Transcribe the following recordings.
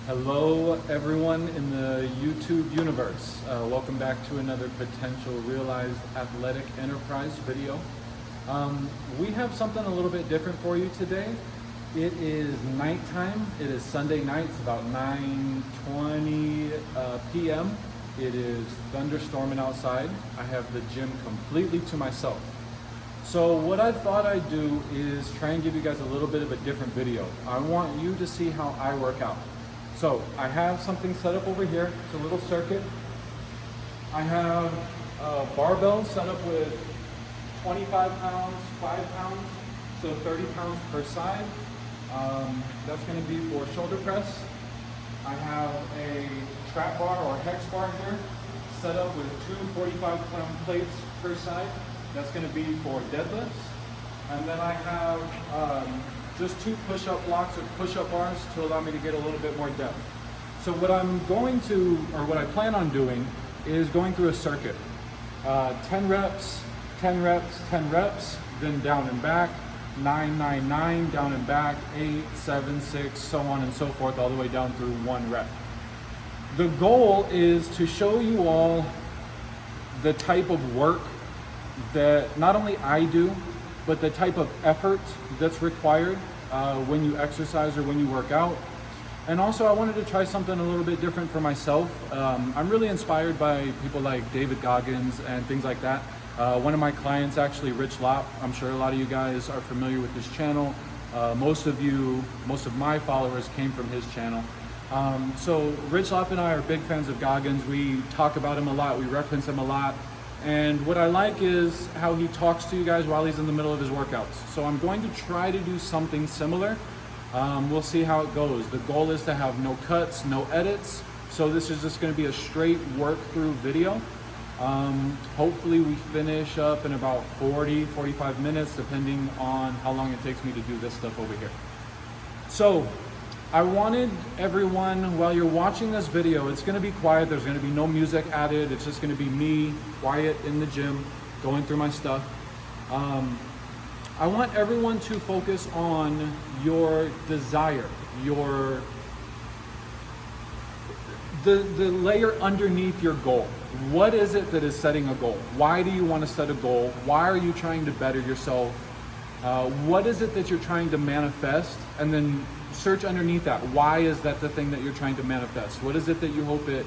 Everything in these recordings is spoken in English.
Hello everyone in the YouTube universe. Welcome back to another potential realized athletic enterprise video. We have something a little bit different for you today. It is nighttime. It is Sunday night. It's about 9:20 p.m. It is thunderstorming outside. I have the gym completely to myself. So what I thought I'd do is try and give you guys a little bit of a different video. I want you to see how I work out. So I have something set up over here. It's a little circuit. I have a barbell set up with 25 pounds, 5 pounds, so 30 pounds per side. That's going to be for shoulder press. I have a trap bar or hex bar here set up with two 45-pound plates per side. That's going to be for deadlifts. And then I have just two push-up blocks or push-up bars to allow me to get a little bit more depth. So what I'm going to, or what I plan on doing, is going through a circuit. 10 reps, 10 reps, 10 reps, then down and back, 9, 9, 9, down and back, 8, 7, 6, so on and so forth, all the way down through one rep. The goal is to show you all the type of work that not only I do, but the type of effort that's required when you exercise or when you work out. And also I wanted to try something a little bit different for myself. I'm really inspired by people like David Goggins and things like that. One of my clients, actually Rich Lopp, I'm sure a lot of you guys are familiar with this channel. Most of my followers came from his channel. So Rich Lopp and I are big fans of Goggins. We talk about him a lot, we reference him a lot. And what I like is how he talks to you guys while he's in the middle of his workouts. So I'm going to try to do something similar. We'll see how it goes. The goal is to have no cuts, no edits. So this is just going to be a straight work through video. Hopefully we finish up in about 40-45 minutes, depending on how long it takes me to do this stuff over here. So I wanted everyone, while you're watching this video, it's going to be quiet. There's going to be no music added. It's just going to be me, quiet in the gym, going through my stuff. I want everyone to focus on your desire, the layer underneath your goal. What is it that is setting a goal? Why do you want to set a goal? Why are you trying to better yourself? What is it that you're trying to manifest? And then search underneath that. Why is that the thing that you're trying to manifest? What is it that you hope it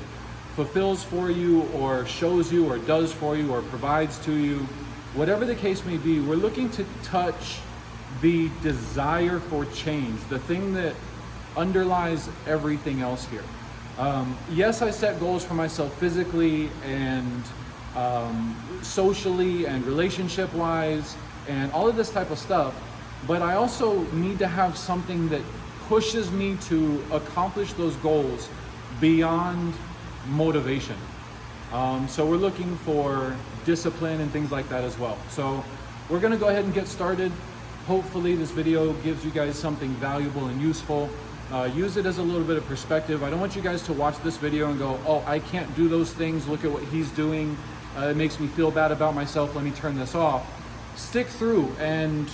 fulfills for you, or shows you, or does for you, or provides to you? Whatever the case may be, we're looking to touch the desire for change, the thing that underlies everything else here. Yes, I set goals for myself physically and socially and relationship-wise and all of this type of stuff, but I also need to have something that pushes me to accomplish those goals beyond motivation. So we're looking for discipline and things like that as well. So we're going to go ahead and get started. Hopefully this video gives you guys something valuable and useful. Use it as a little bit of perspective. I don't want you guys to watch this video and go, oh, I can't do those things. Look at what he's doing. It makes me feel bad about myself. Let me turn this off. Stick through and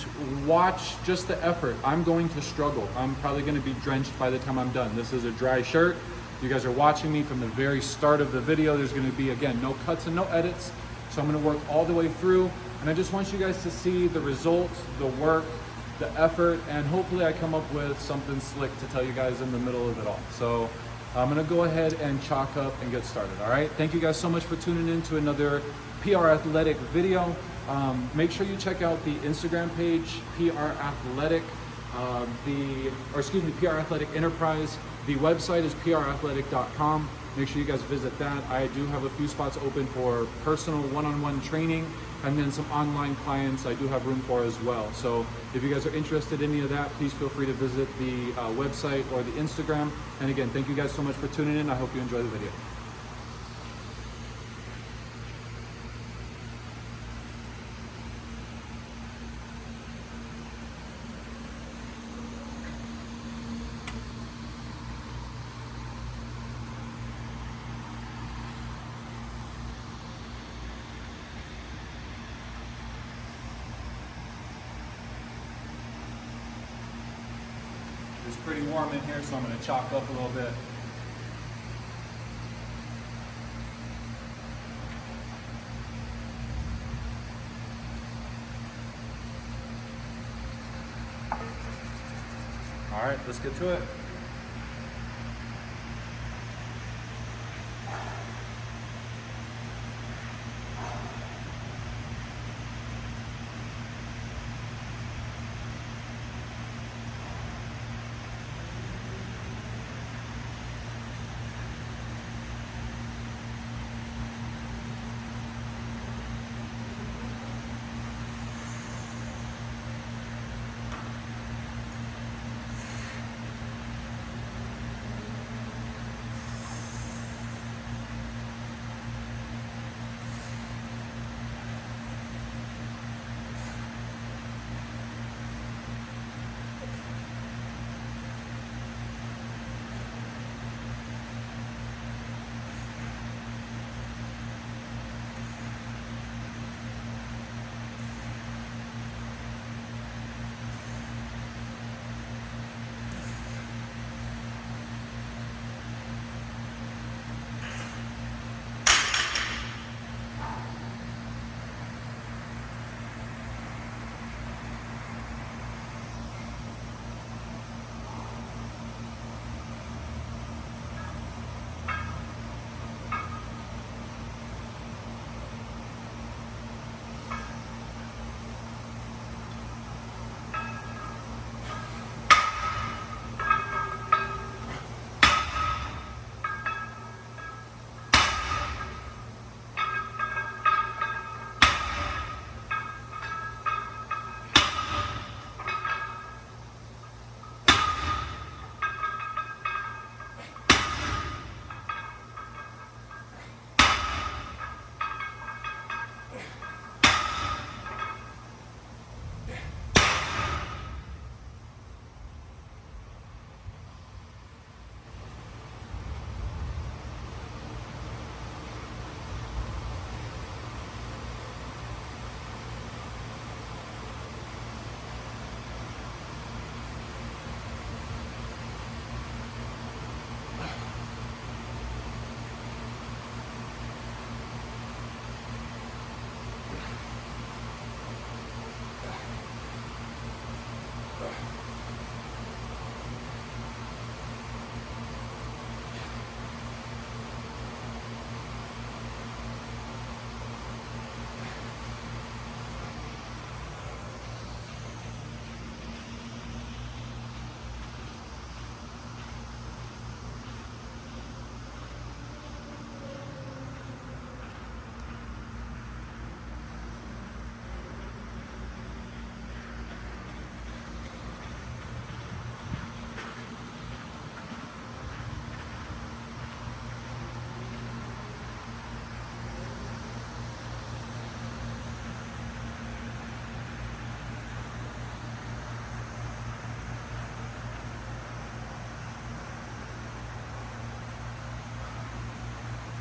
watch just the effort. I'm going to struggle. I'm probably going to be drenched by the time I'm done. This is a dry shirt. You guys are watching me from the very start of the video. There's going to be, again, no cuts and no edits. So I'm going to work all the way through. And I just want you guys to see the results, the work, the effort, and hopefully I come up with something slick to tell you guys in the middle of it all. So I'm going to go ahead and chalk up and get started. All right. Thank you guys so much for tuning in to another PR Athletic video. Make sure you check out the Instagram page, PR Athletic, PR Athletic Enterprise. The website is prathletic.com. Make sure you guys visit that. I do have a few spots open for personal one-on-one training, and then some online clients I do have room for as well. So if you guys are interested in any of that, please feel free to visit the website or the Instagram. And again, thank you guys so much for tuning in. I hope you enjoy the video. It's pretty warm in here, so I'm going to chalk up a little bit. All right, let's get to it.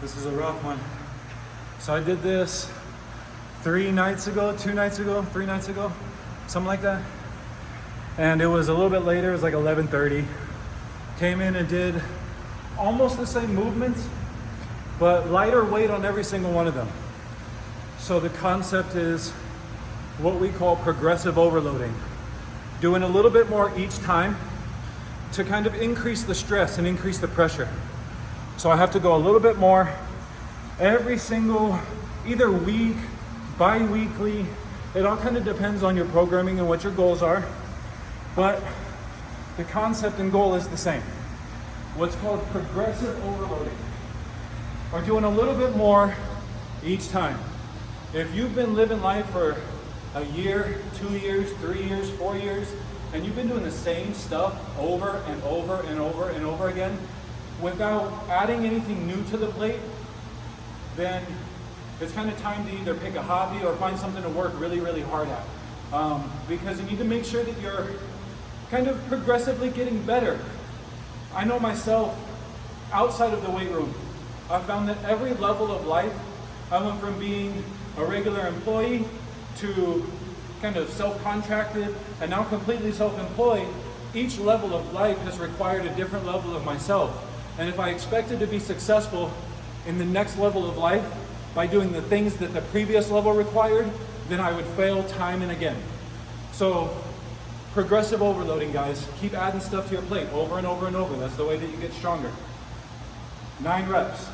This is a rough one. So I did this 3 nights ago, 2 nights ago, 3 nights ago, something like that. And it was a little bit later, it was like 11:30. Came in and did almost the same movements, but lighter weight on every single one of them. So the concept is what we call progressive overloading. Doing a little bit more each time to kind of increase the stress and increase the pressure. So I have to go a little bit more every single, either week, bi-weekly. It all kind of depends on your programming and what your goals are. But the concept and goal is the same. What's called progressive overloading, or doing a little bit more each time. If you've been living life for a year, 2 years, 3 years, 4 years, and you've been doing the same stuff over and over and over and over again without adding anything new to the plate, then it's kind of time to either pick a hobby or find something to work really, really hard at. Because you need to make sure that you're kind of progressively getting better. I know myself, outside of the weight room, I found that every level of life, I went from being a regular employee to kind of self-contracted and now completely self-employed. Each level of life has required a different level of myself. And if I expected to be successful in the next level of life by doing the things that the previous level required, then I would fail time and again. So Progressive overloading, guys. Keep adding stuff to your plate over and over and over. That's the way that you get stronger. 9 reps.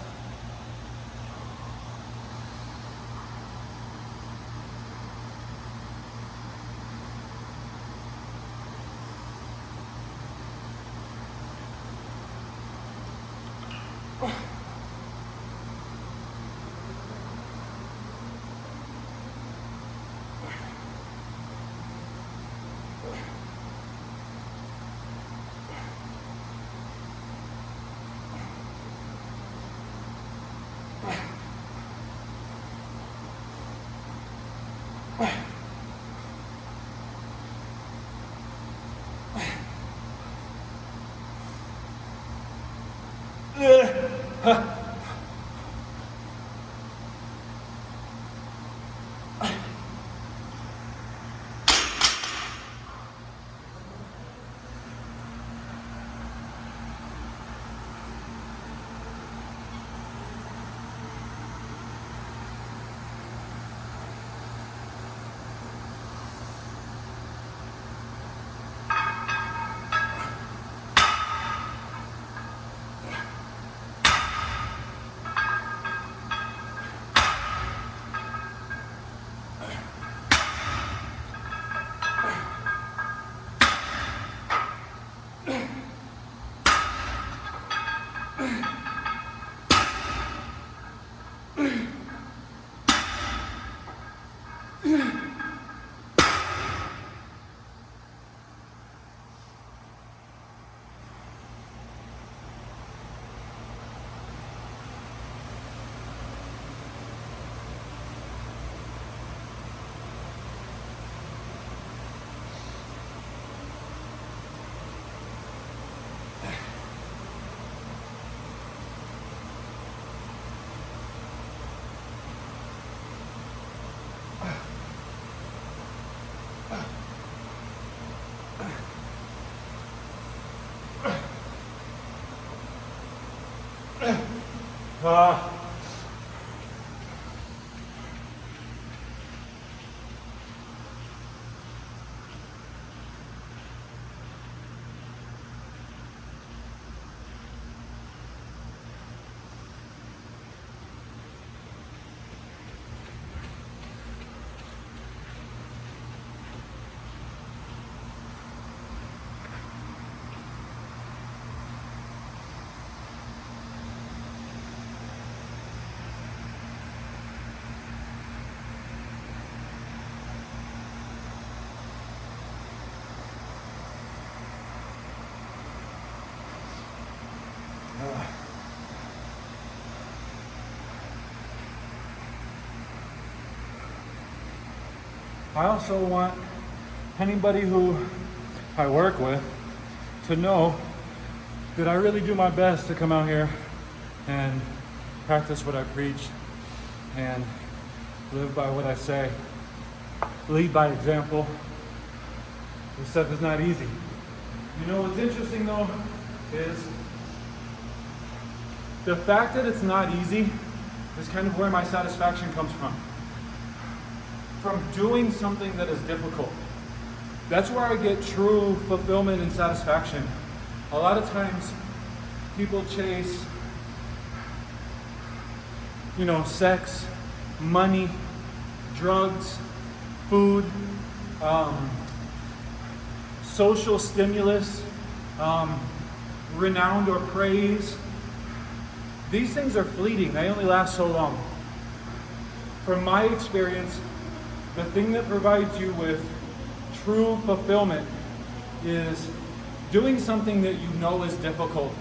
I also want anybody who I work with to know that I really do my best to come out here and practice what I preach and live by what I say, lead by example. This stuff is not easy. You know what's interesting though is the fact that it's not easy is kind of where my satisfaction comes from. From doing something that is difficult. That's where I get true fulfillment and satisfaction. A lot of times people chase, sex, money, drugs, food, social stimulus, renown or praise. These things are fleeting. They only last so long. From my experience, the thing that provides you with true fulfillment is doing something that you know is difficult.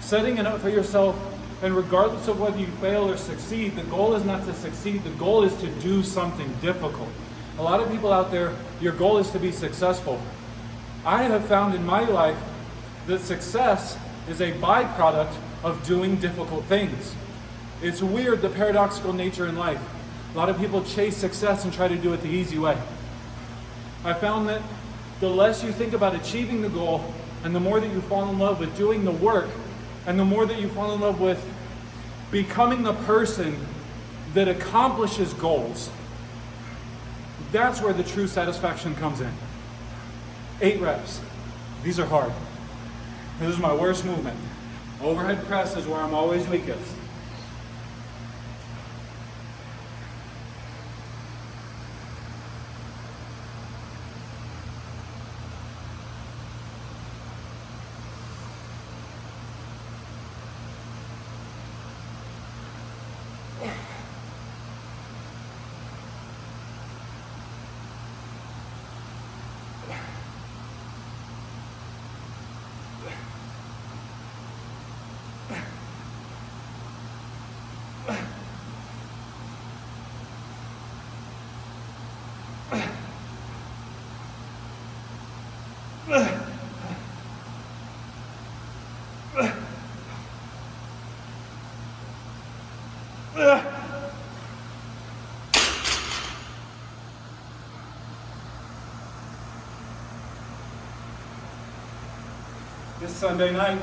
Setting it up for yourself, and regardless of whether you fail or succeed, the goal is not to succeed, the goal is to do something difficult. A lot of people out there, your goal is to be successful. I have found in my life that success is a byproduct of doing difficult things. It's weird, the paradoxical nature in life. A lot of people chase success and try to do it the easy way. I found that the less you think about achieving the goal, and the more that you fall in love with doing the work, and the more that you fall in love with becoming the person that accomplishes goals, that's where the true satisfaction comes in. 8 reps. These are hard. This is my worst movement. Overhead press is where I'm always weakest. This Sunday night,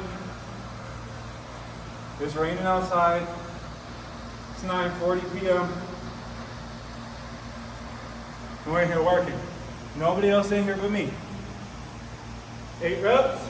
it's raining outside. It's 9:40 p.m. and we're in here working. Nobody else in here but me. 8 reps.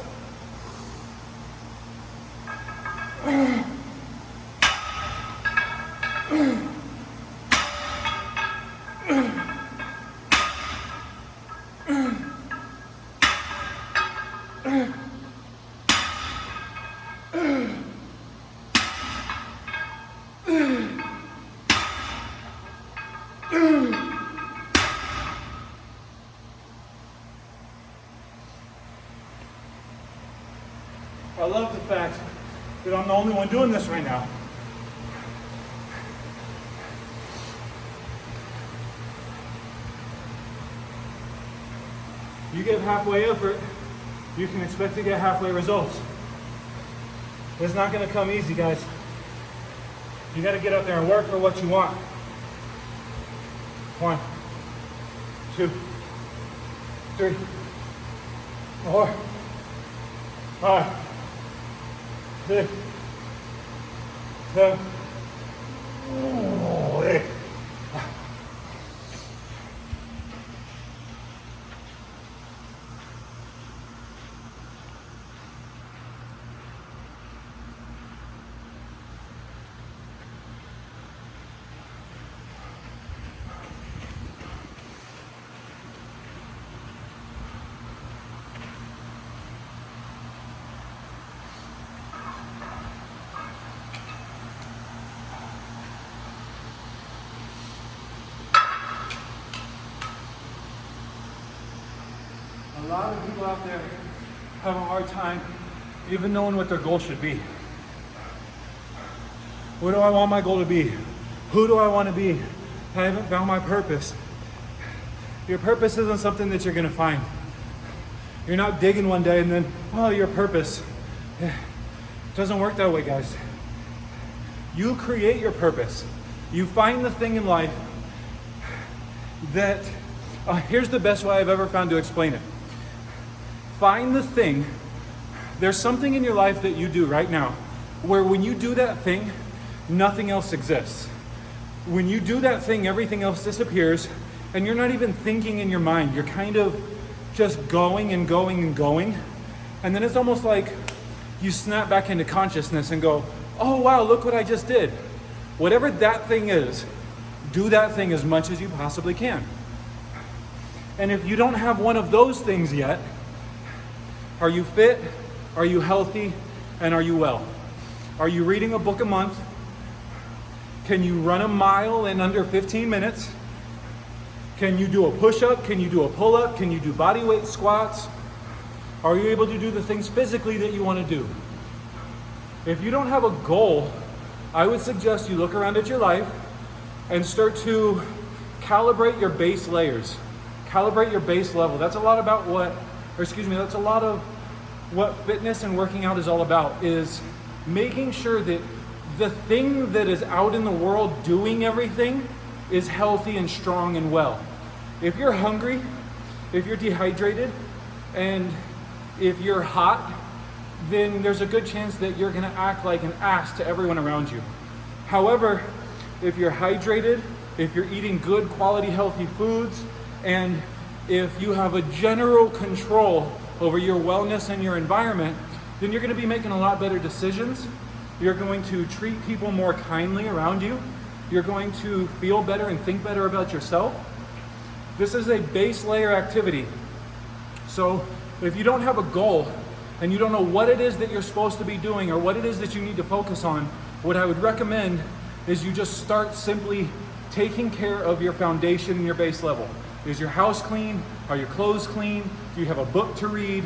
I love the fact that I'm the only one doing this right now. You give halfway effort, you can expect to get halfway results. It's not going to come easy, guys. You got to get out there and work for what you want. 1, 2, 3, 4, 5, 6, 7, 8. A lot of people out there have a hard time even knowing what their goal should be. What do I want my goal to be? Who do I want to be? I haven't found my purpose. Your purpose isn't something that you're going to find. You're not digging one day and then, oh, your purpose. It doesn't work that way, guys. You create your purpose. You find the thing in life that, here's the best way I've ever found to explain it. Find the thing. There's something in your life that you do right now where when you do that thing, nothing else exists. When you do that thing, everything else disappears and you're not even thinking in your mind. You're kind of just going and going and going. And then it's almost like you snap back into consciousness and go, oh wow, look what I just did. Whatever that thing is, do that thing as much as you possibly can. And if you don't have one of those things yet, are you fit? Are you healthy? And are you well? Are you reading a book a month? Can you run a mile in under 15 minutes? Can you do a push-up? Can you do a pull-up? Can you do body weight squats? Are you able to do the things physically that you want to do? If you don't have a goal, I would suggest you look around at your life and start to calibrate your base layers. Calibrate your base level. That's a lot about that's a lot of what fitness and working out is all about, is making sure that the thing that is out in the world doing everything is healthy and strong and well. If you're hungry, if you're dehydrated, and if you're hot, then there's a good chance that you're gonna act like an ass to everyone around you. However, if you're hydrated, if you're eating good quality healthy foods, and if you have a general control over your wellness and your environment, then you're going to be making a lot better decisions. You're going to treat people more kindly around you. You're going to feel better and think better about yourself. This is a base layer activity. So if you don't have a goal and you don't know what it is that you're supposed to be doing or what it is that you need to focus on, what I would recommend is you just start simply taking care of your foundation and your base level. Is your house clean? Are your clothes clean? Do you have a book to read?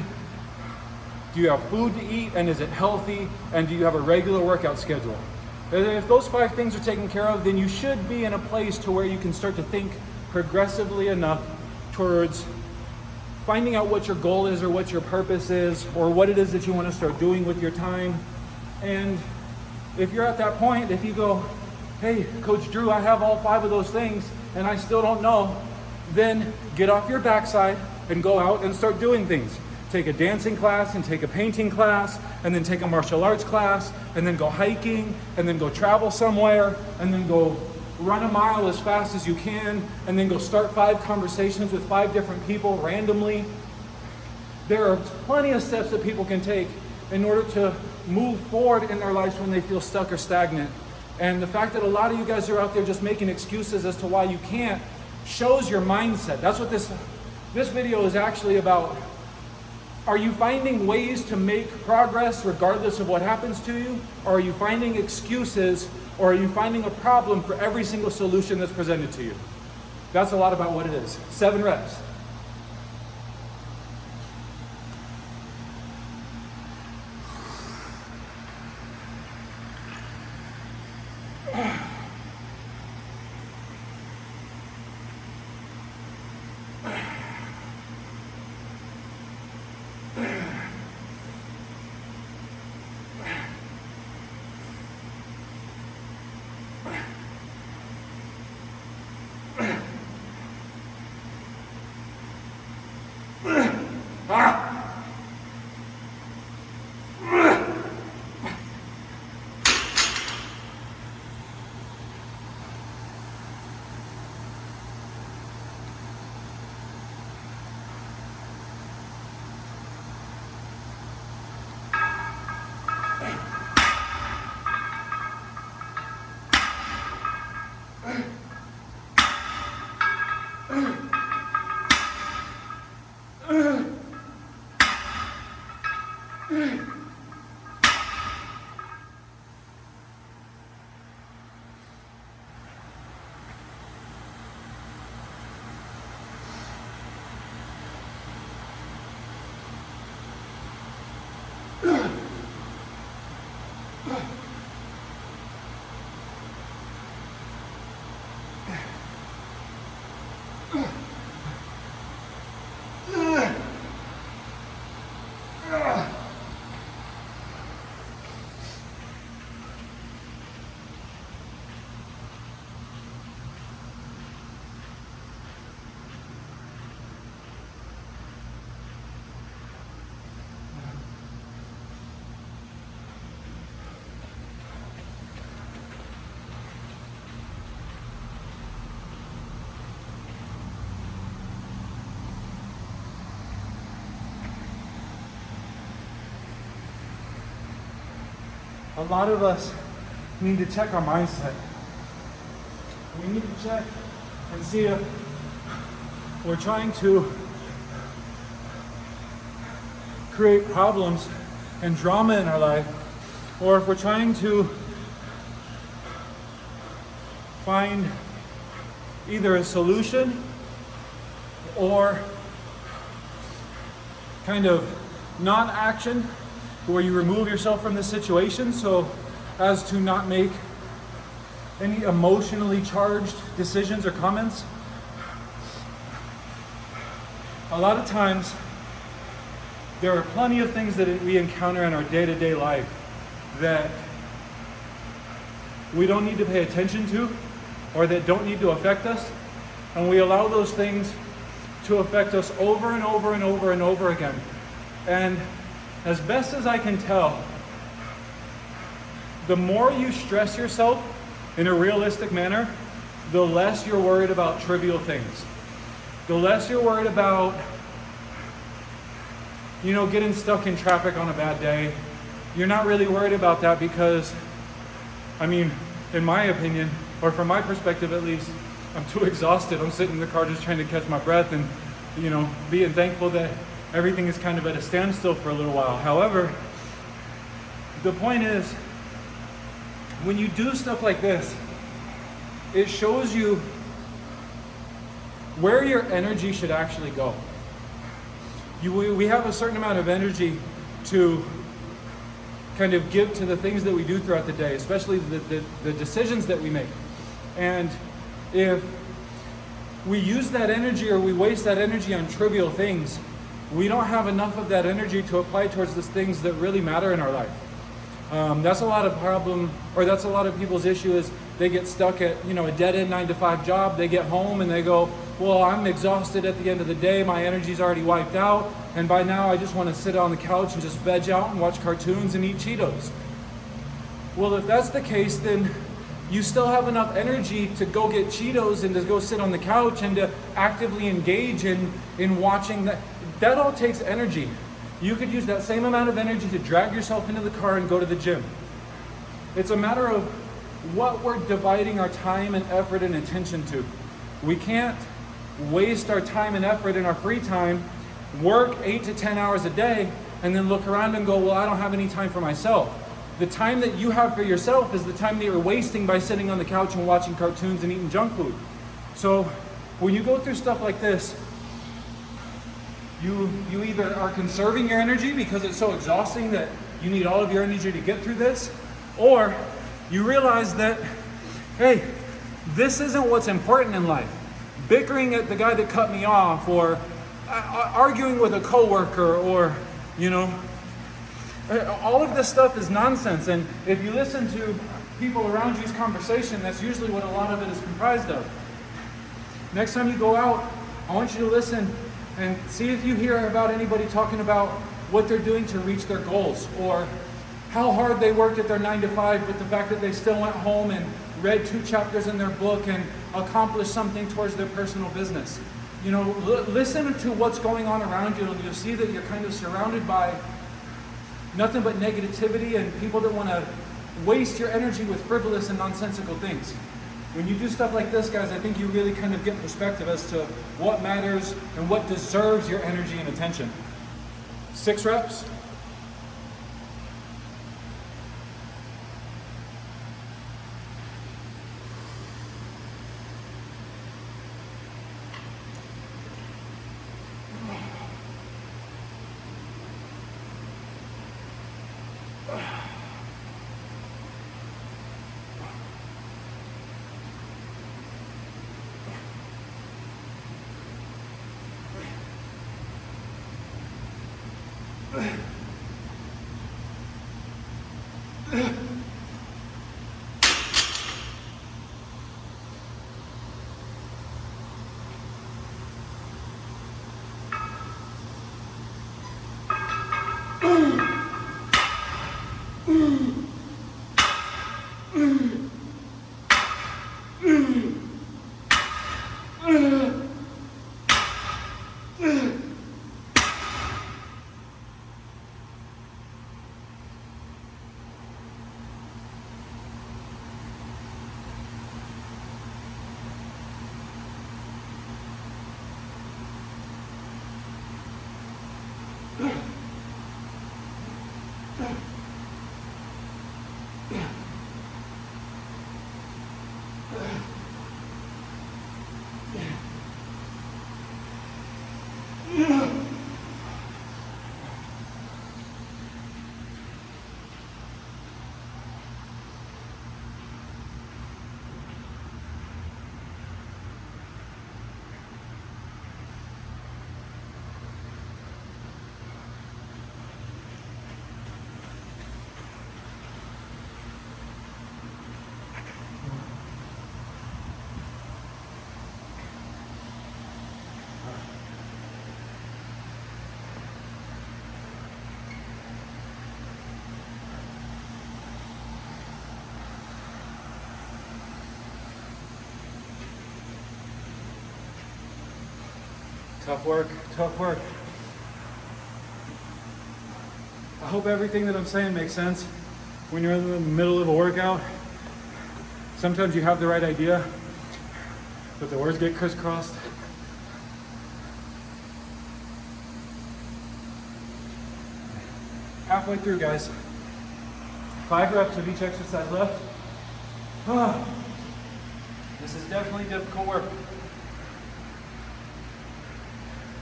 Do you have food to eat, and is it healthy? And do you have a regular workout schedule? If those 5 things are taken care of, then you should be in a place to where you can start to think progressively enough towards finding out what your goal is or what your purpose is or what it is that you want to start doing with your time. And if you're at that point, if you go, hey, Coach Drew, I have all 5 of those things and I still don't know, then get off your backside and go out and start doing things. Take a dancing class and take a painting class and then take a martial arts class and then go hiking and then go travel somewhere and then go run a mile as fast as you can and then go start 5 conversations with 5 different people randomly. There are plenty of steps that people can take in order to move forward in their lives when they feel stuck or stagnant. And the fact that a lot of you guys are out there just making excuses as to why you can't shows your mindset. That's what this video is actually about. Are you finding ways to make progress regardless of what happens to you? Or are you finding excuses, or are you finding a problem for every single solution that's presented to you? That's a lot about what it is. 7 reps. A lot of us need to check our mindset. We need to check and see if we're trying to create problems and drama in our life, or if we're trying to find either a solution or kind of non-action where you remove yourself from the situation so as to not make any emotionally charged decisions or comments. A lot of times there are plenty of things that we encounter in our day-to-day life that we don't need to pay attention to or that don't need to affect us, and we allow those things to affect us over and over and over and over again. And as best as I can tell, the more you stress yourself in a realistic manner, the less you're worried about trivial things. the less you're worried about, getting stuck in traffic on a bad day. You're not really worried about that because, in my opinion, or from my perspective at least, I'm too exhausted. I'm sitting in the car just trying to catch my breath and, being thankful that everything is kind of at a standstill for a little while. However, the point is, when you do stuff like this, it shows you where your energy should actually go. We have a certain amount of energy to kind of give to the things that we do throughout the day, especially the decisions that we make. And if we use that energy or we waste that energy on trivial things, we don't have enough of that energy to apply towards the things that really matter in our life. That's a lot of people's issue is they get stuck at, a dead-end 9-to-5 job. They get home and they go, well, I'm exhausted at the end of the day. My energy's already wiped out. And by now I just want to sit on the couch and just veg out and watch cartoons and eat Cheetos. Well, if that's the case, then you still have enough energy to go get Cheetos and to go sit on the couch and to actively engage in watching that. That all takes energy. You could use that same amount of energy to drag yourself into the car and go to the gym. It's a matter of what we're dividing our time and effort and attention to. We can't waste our time and effort in our free time, work 8 to 10 hours a day, and then look around and go, well, I don't have any time for myself. The time that you have for yourself is the time that you're wasting by sitting on the couch and watching cartoons and eating junk food. So when you go through stuff like this, you either are conserving your energy because it's so exhausting that you need all of your energy to get through this, or you realize that, hey, this isn't what's important in life. Bickering at the guy that cut me off, or arguing with a coworker, or, all of this stuff is nonsense. And if you listen to people around you's conversation, that's usually what a lot of it is comprised of. Next time you go out, I want you to listen and see if you hear about anybody talking about what they're doing to reach their goals, or how hard they worked at their 9-to-5, but the fact that they still went home and read 2 chapters in their book and accomplished something towards their personal business. Listen to what's going on around you, and you'll see that you're kind of surrounded by nothing but negativity and people that want to waste your energy with frivolous and nonsensical things. When you do stuff like this, guys, I think you really kind of get perspective as to what matters and what deserves your energy and attention. 6 reps. Tough work, tough work. I hope everything that I'm saying makes sense when you're in the middle of a workout. Sometimes you have the right idea, but the words get crisscrossed. Halfway through, guys. 5 reps of each exercise left. This is definitely difficult work.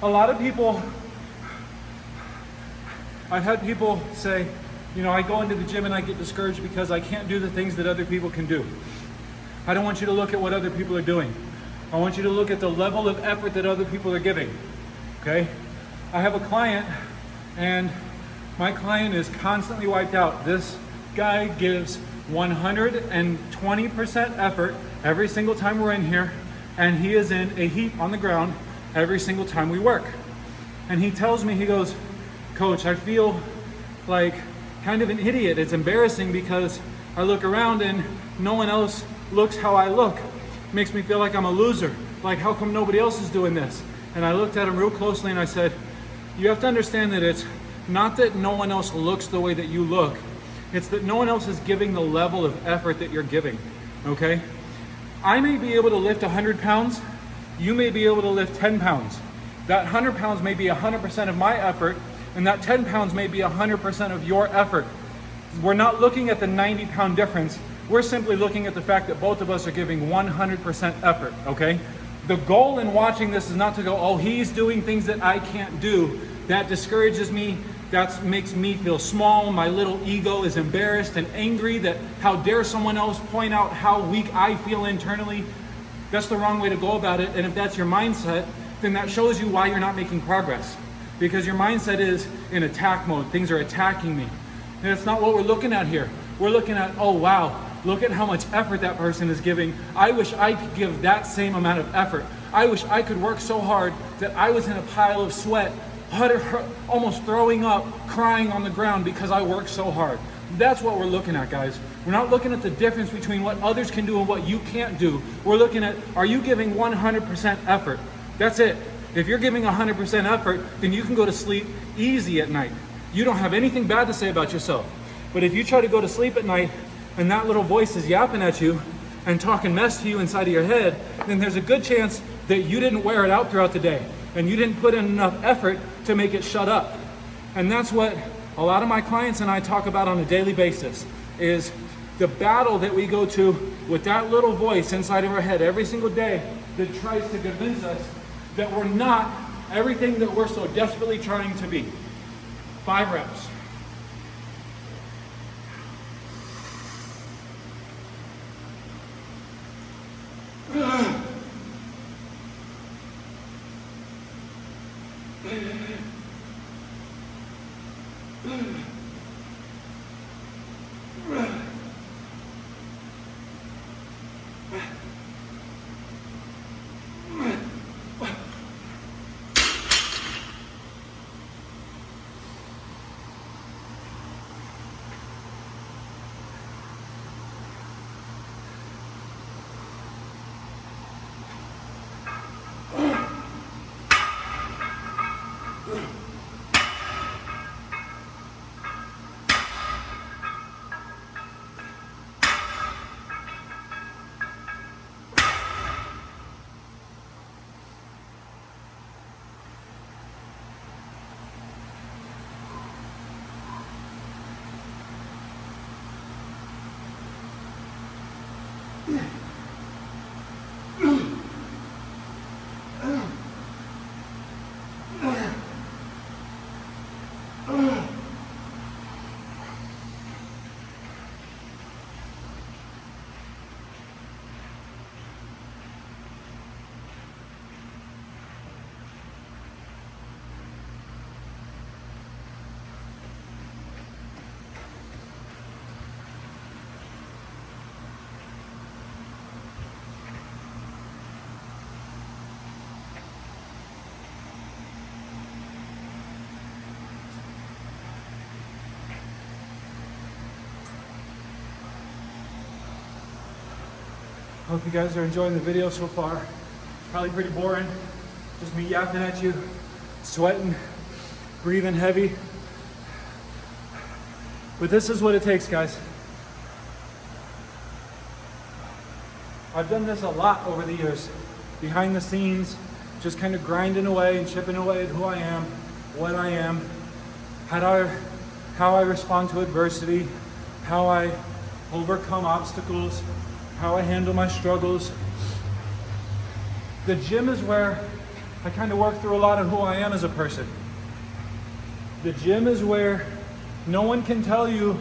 A lot of people, I've had people say, you know, I go into the gym and I get discouraged because I can't do the things that other people can do. I don't want you to look at what other people are doing. I want you to look at the level of effort that other people are giving, okay? I have a client and my client is constantly wiped out. This guy gives 120% effort every single time we're in here, and he is in a heap on the ground every single time we work. And he tells me, he goes, Coach, I feel like kind of an idiot. It's embarrassing because I look around and no one else looks how I look. It makes me feel like I'm a loser. Like, how come nobody else is doing this? And I looked at him real closely and I said, you have to understand that it's not that no one else looks the way that you look. It's that no one else is giving the level of effort that you're giving, okay? I may be able to lift 100 pounds. You may be able to lift 10 pounds. That 100 pounds may be 100% of my effort, and that 10 pounds may be 100% of your effort. We're not looking at the 90-pound difference. We're simply looking at the fact that both of us are giving 100% effort, okay? The goal in watching this is not to go, oh, he's doing things that I can't do. That discourages me. That makes me feel small. My little ego is embarrassed and angry that how dare someone else point out how weak I feel internally. That's the wrong way to go about it. And if that's your mindset, then that shows you why you're not making progress. Because your mindset is in attack mode. Things are attacking me. And that's not what we're looking at here. We're looking at, oh wow, look at how much effort that person is giving. I wish I could give that same amount of effort. I wish I could work so hard that I was in a pile of sweat, almost throwing up, crying on the ground because I worked so hard. That's what we're looking at, guys. We're not looking at the difference between what others can do and what you can't do. We're looking at, are you giving 100% effort? That's it. If you're giving 100% effort, then you can go to sleep easy at night. You don't have anything bad to say about yourself. But if you try to go to sleep at night and that little voice is yapping at you and talking mess to you inside of your head, then there's a good chance that you didn't wear it out throughout the day and you didn't put in enough effort to make it shut up. And that's what a lot of my clients and I talk about on a daily basis, is the battle that we go to with that little voice inside of our head every single day that tries to convince us that we're not everything that we're so desperately trying to be. 5 reps. Hope you guys are enjoying the video so far. Probably pretty boring. Just me yapping at you, sweating, breathing heavy. But this is what it takes, guys. I've done this a lot over the years, behind the scenes, just kind of grinding away and chipping away at who I am, what I am, how I respond to adversity, how I overcome obstacles, how I handle my struggles. The gym is where I kind of work through a lot of who I am as a person. The gym is where no one can tell you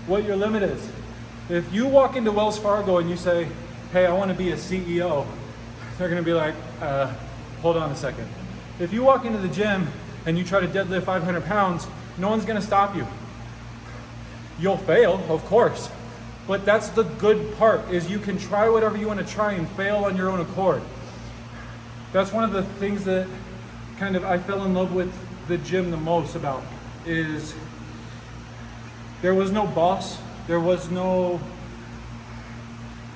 what your limit is. If you walk into Wells Fargo and you say, hey, I want to be a CEO, they're going to be like, hold on a second. If you walk into the gym and you try to deadlift 500 pounds, no one's going to stop you. You'll fail, of course, but that's the good part, is you can try whatever you want to try and fail on your own accord. That's one of the things that kind of I fell in love with the gym the most about, is there was no boss, there was no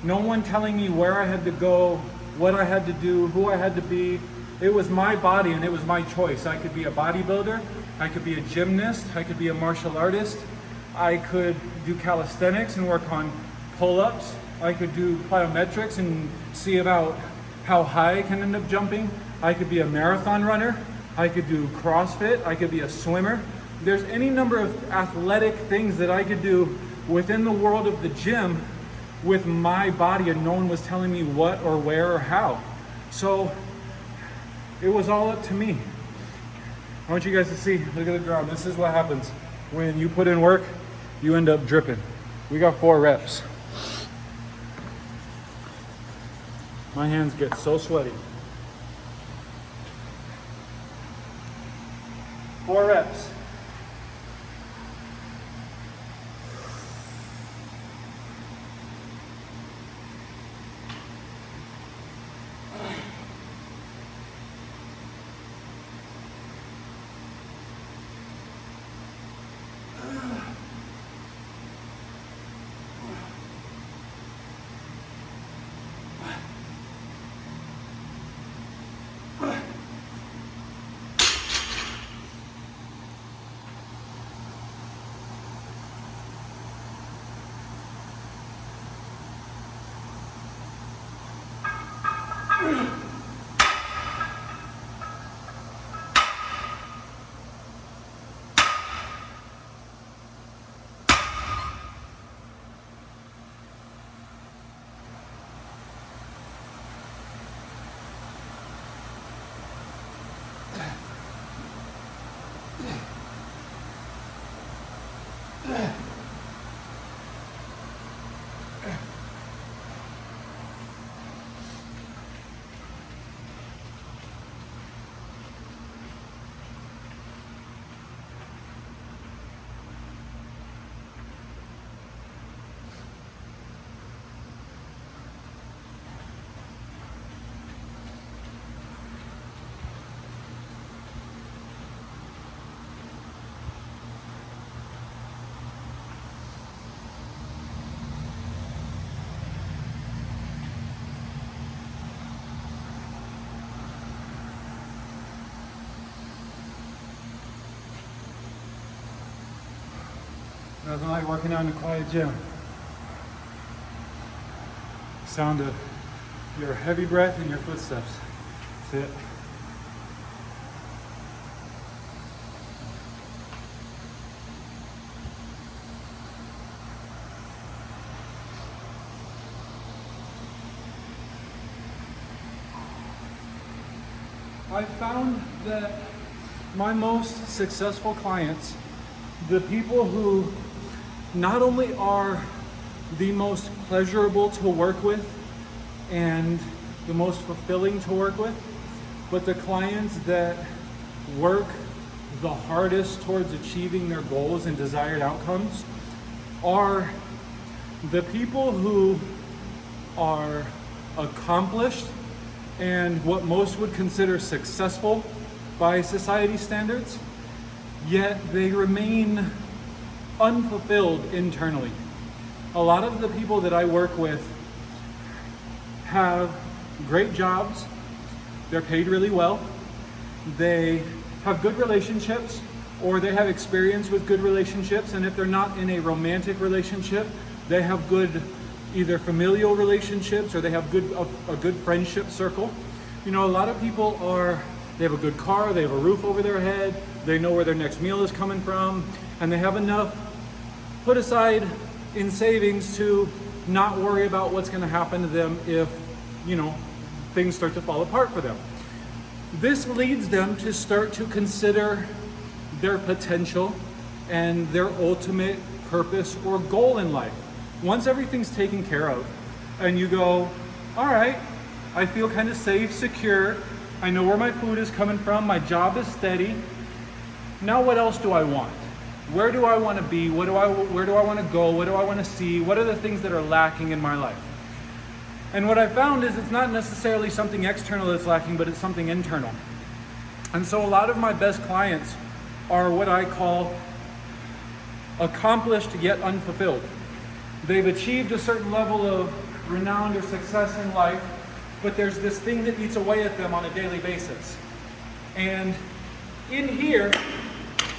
one telling me where I had to go, what I had to do, who I had to be. It was my body and it was my choice. I could be a bodybuilder, I could be a gymnast, I could be a martial artist, I could do calisthenics and work on pull-ups, I could do plyometrics and see about how high I can end up jumping, I could be a marathon runner, I could do CrossFit, I could be a swimmer. There's any number of athletic things that I could do within the world of the gym with my body, and no one was telling me what or where or how. So it was all up to me. I want you guys to see, look at the ground. This is what happens when you put in work, you end up dripping. We got 4 reps. My hands get so sweaty. 4 reps. Nothing like working out in a quiet gym. Sound of your heavy breath and your footsteps. That's it. I found that my most successful clients, the people who not only are the most pleasurable to work with and the most fulfilling to work with, but the clients that work the hardest towards achieving their goals and desired outcomes are the people who are accomplished and what most would consider successful by society standards, yet they remain unfulfilled internally. A lot of the people that I work with have great jobs, they're paid really well, they have good relationships, or they have experience with good relationships, and if they're not in a romantic relationship, they have good either familial relationships or they have a good friendship circle. You know, a lot of people they have a good car, they have a roof over their head, they know where their next meal is coming from, and they have enough put aside in savings to not worry about what's going to happen to them if, you know, things start to fall apart for them. This leads them to start to consider their potential and their ultimate purpose or goal in life. Once everything's taken care of and you go, all right, I feel kind of safe, secure, I know where my food is coming from, my job is steady, now what else do I want? Where do I want to be? Where do I want to go? What do I want to see? What are the things that are lacking in my life? And what I found is it's not necessarily something external that's lacking, but it's something internal. And so a lot of my best clients are what I call accomplished yet unfulfilled. They've achieved a certain level of renown or success in life, but there's this thing that eats away at them on a daily basis. And in here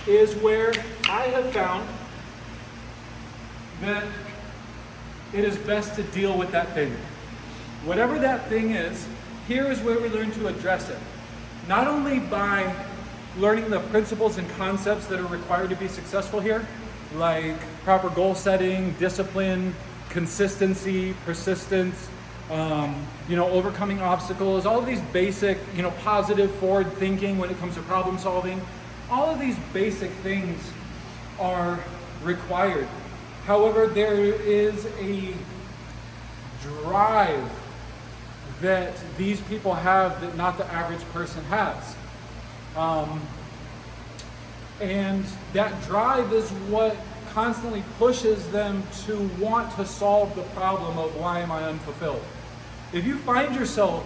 is where I have found that it is best to deal with that thing. Whatever that thing is, here is where we learn to address it. Not only by learning the principles and concepts that are required to be successful here, like proper goal setting, discipline, consistency, persistence, overcoming obstacles, all of these basic, positive forward thinking when it comes to problem solving. All of these basic things are required. However, there is a drive that these people have that not the average person has. And that drive is what constantly pushes them to want to solve the problem of why am I unfulfilled. If you find yourself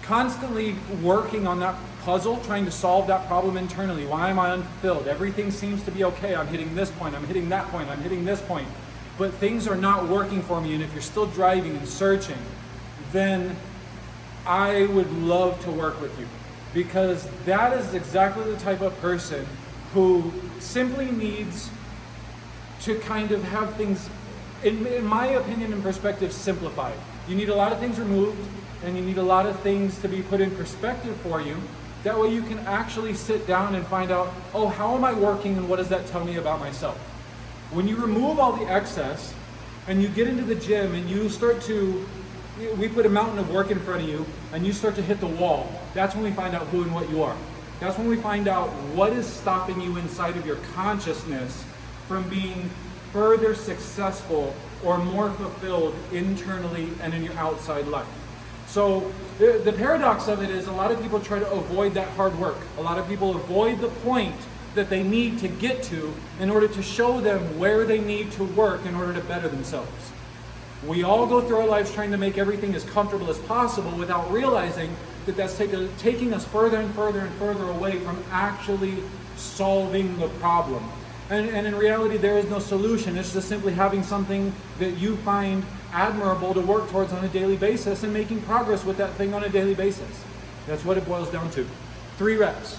constantly working on that puzzle, trying to solve that problem internally, why am I unfulfilled? Everything seems to be okay. I'm hitting this point, I'm hitting that point, I'm hitting this point, but things are not working for me. And if you're still driving and searching, then I would love to work with you, because that is exactly the type of person who simply needs to kind of have things, in my opinion and perspective, simplified. You need a lot of things removed, and you need a lot of things to be put in perspective for you. That way you can actually sit down and find out, oh, how am I working and what does that tell me about myself? When you remove all the excess and you get into the gym and you start to, we put a mountain of work in front of you and you start to hit the wall, that's when we find out who and what you are. That's when we find out what is stopping you inside of your consciousness from being further successful or more fulfilled internally and in your outside life. So the paradox of it is a lot of people try to avoid that hard work. A lot of people avoid the point that they need to get to in order to show them where they need to work in order to better themselves. We all go through our lives trying to make everything as comfortable as possible without realizing that that's taking us further and further and further away from actually solving the problem. And in reality, there is no solution. It's just simply having something that you find admirable to work towards on a daily basis and making progress with that thing on a daily basis. That's what it boils down to. 3 reps.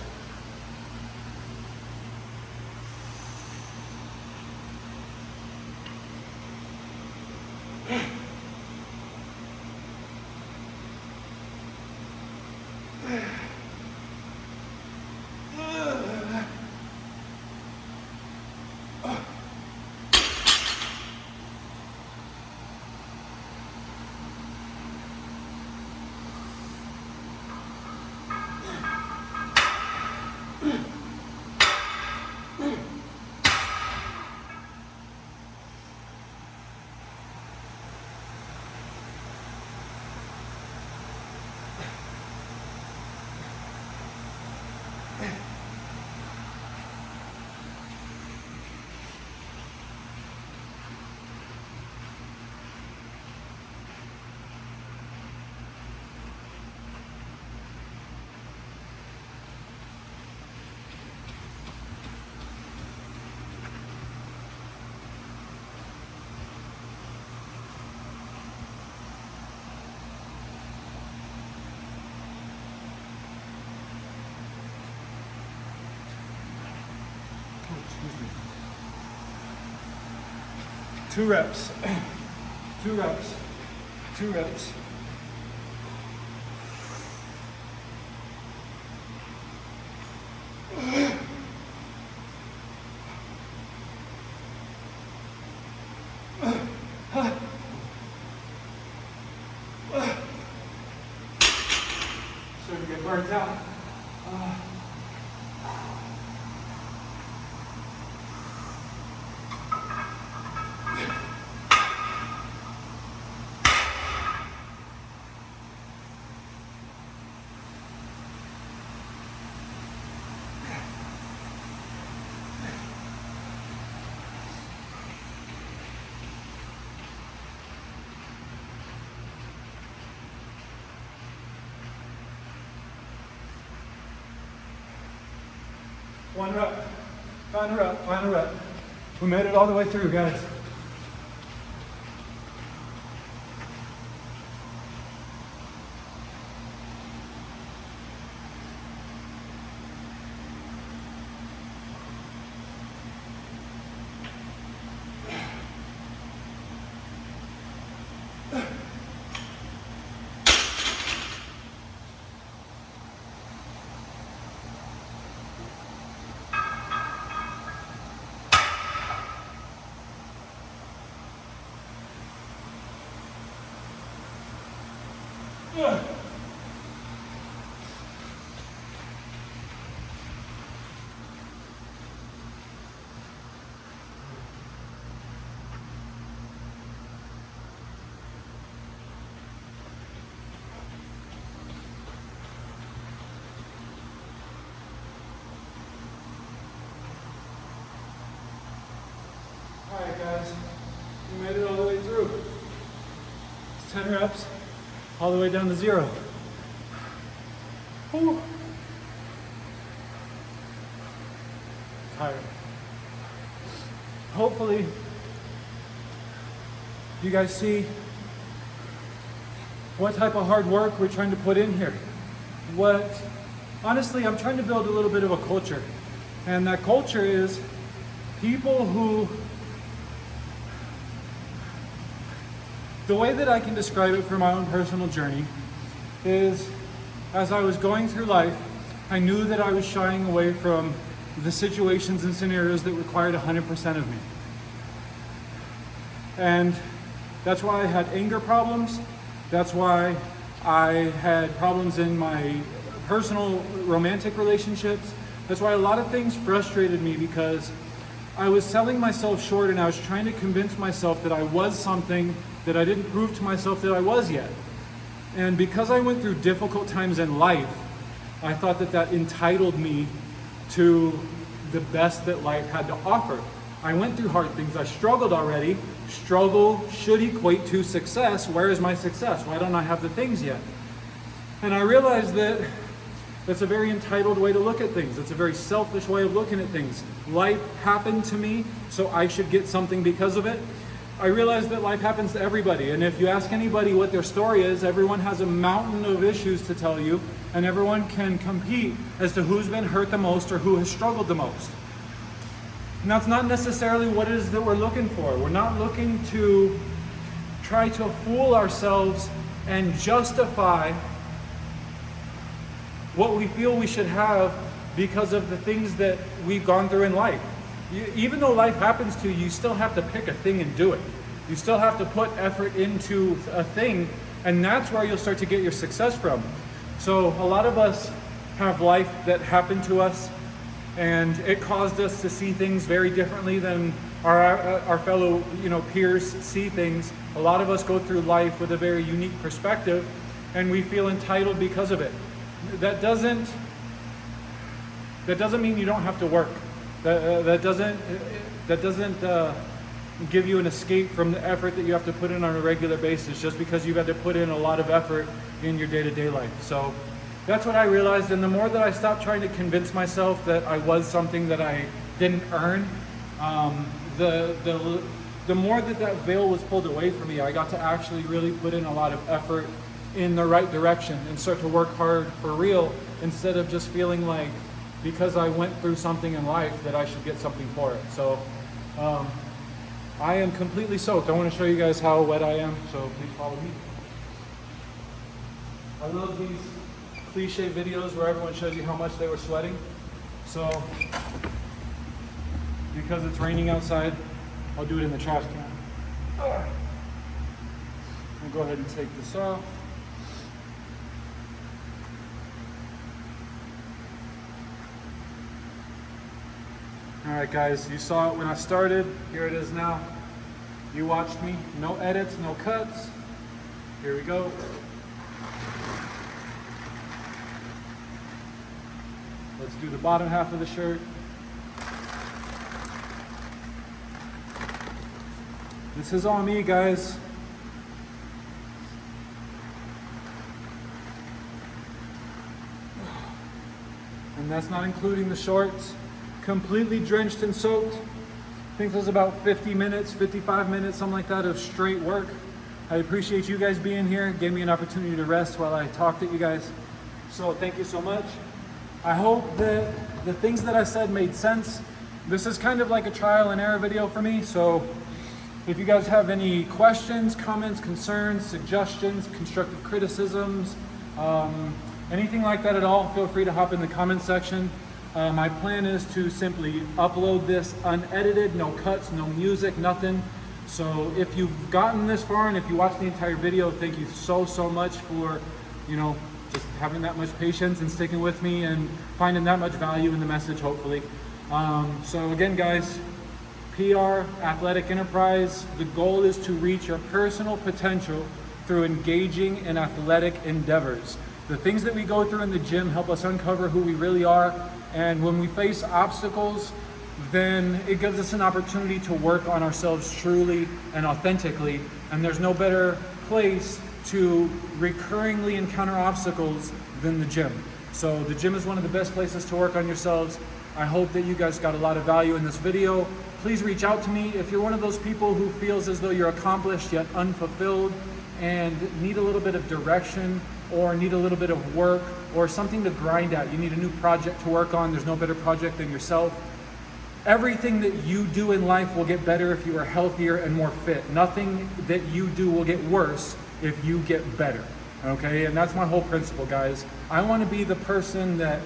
2 reps, 2 reps, 2 reps. Starting to get burnt out. One rep, final rep, final rep. We made it all the way through, guys. Alright guys, we made it all the way through. It's 10 reps, all the way down to 0. Whew. Tired. Hopefully, you guys see what type of hard work we're trying to put in here. Honestly, I'm trying to build a little bit of a culture. And that culture is people who, the way that I can describe it for my own personal journey is, as I was going through life, I knew that I was shying away from the situations and scenarios that required 100% of me. And that's why I had anger problems. That's why I had problems in my personal romantic relationships. That's why a lot of things frustrated me, because I was selling myself short and I was trying to convince myself that I was something that I didn't prove to myself that I was yet. And because I went through difficult times in life, I thought that that entitled me to the best that life had to offer. I went through hard things. I struggled already. Struggle should equate to success. Where is my success? Why don't I have the things yet? And I realized that that's a very entitled way to look at things. It's a very selfish way of looking at things. Life happened to me, so I should get something because of it. I realized that life happens to everybody, and if you ask anybody what their story is, everyone has a mountain of issues to tell you, and everyone can compete as to who's been hurt the most or who has struggled the most. And that's not necessarily what it is that we're looking for. We're not looking to try to fool ourselves and justify what we feel we should have because of the things that we've gone through in life. Even though life happens to you, you still have to pick a thing and do it. You still have to put effort into a thing, and that's where you'll start to get your success from. So a lot of us have life that happened to us, and it caused us to see things very differently than our fellow peers see things. A lot of us go through life with a very unique perspective, and we feel entitled because of it. That doesn't mean you don't have to work. That doesn't give you an escape from the effort that you have to put in on a regular basis, just because you've had to put in a lot of effort in your day-to-day life. So that's what I realized, and the more that I stopped trying to convince myself that I was something that I didn't earn, the more that veil was pulled away from me. I got to actually really put in a lot of effort in the right direction and start to work hard for real, instead of just feeling like because I went through something in life that I should get something for it. So I I am completely soaked. I want to show you guys how wet I am, so please follow me. I love these cliche videos where everyone shows you how much they were sweating. So, because it's raining outside, I'll do it in the trash can. I'll go ahead and take this off. Alright guys, you saw it when I started. Here it is now. You watched me. No edits, no cuts. Here we go. Let's do the bottom half of the shirt. This is all me, guys. And that's not including the shorts. Completely drenched and soaked. I think there's about 50 minutes, 55 minutes, something like that of straight work. I appreciate you guys being here. It gave me an opportunity to rest while I talked to you guys. So thank you so much. I hope that the things that I said made sense. This is kind of like a trial and error video for me. So if you guys have any questions, comments, concerns, suggestions, constructive criticisms, anything like that at all, feel free to hop in the comment section. My plan is to simply upload this unedited, no cuts, no music, nothing. So if you've gotten this far and if you watched the entire video, thank you so much for, just having that much patience and sticking with me and finding that much value in the message, hopefully. So again, guys, PR, Athletic Enterprise, the goal is to reach your personal potential through engaging in athletic endeavors. The things that we go through in the gym help us uncover who we really are. And when we face obstacles, then it gives us an opportunity to work on ourselves truly and authentically. And there's no better place to recurringly encounter obstacles than the gym. So the gym is one of the best places to work on yourselves. I hope that you guys got a lot of value in this video. Please reach out to me if you're one of those people who feels as though you're accomplished yet unfulfilled and need a little bit of direction or need a little bit of work or something to grind at. You need a new project to work on. There's no better project than yourself. Everything that you do in life will get better if you are healthier and more fit. Nothing that you do will get worse if you get better, okay? And that's my whole principle, guys. I want to be the person that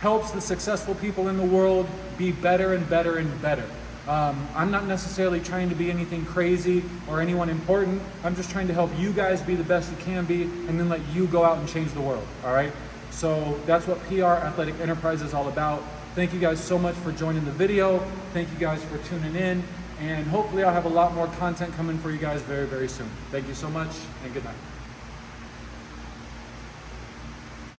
helps the successful people in the world be better and better and better. I'm not necessarily trying to be anything crazy or anyone important. I'm just trying to help you guys be the best you can be and then let you go out and change the world, all right? So that's what PR Athletic Enterprise is all about. Thank you guys so much for joining the video. Thank you guys for tuning in. And hopefully I'll have a lot more content coming for you guys very soon. Thank you so much and good night.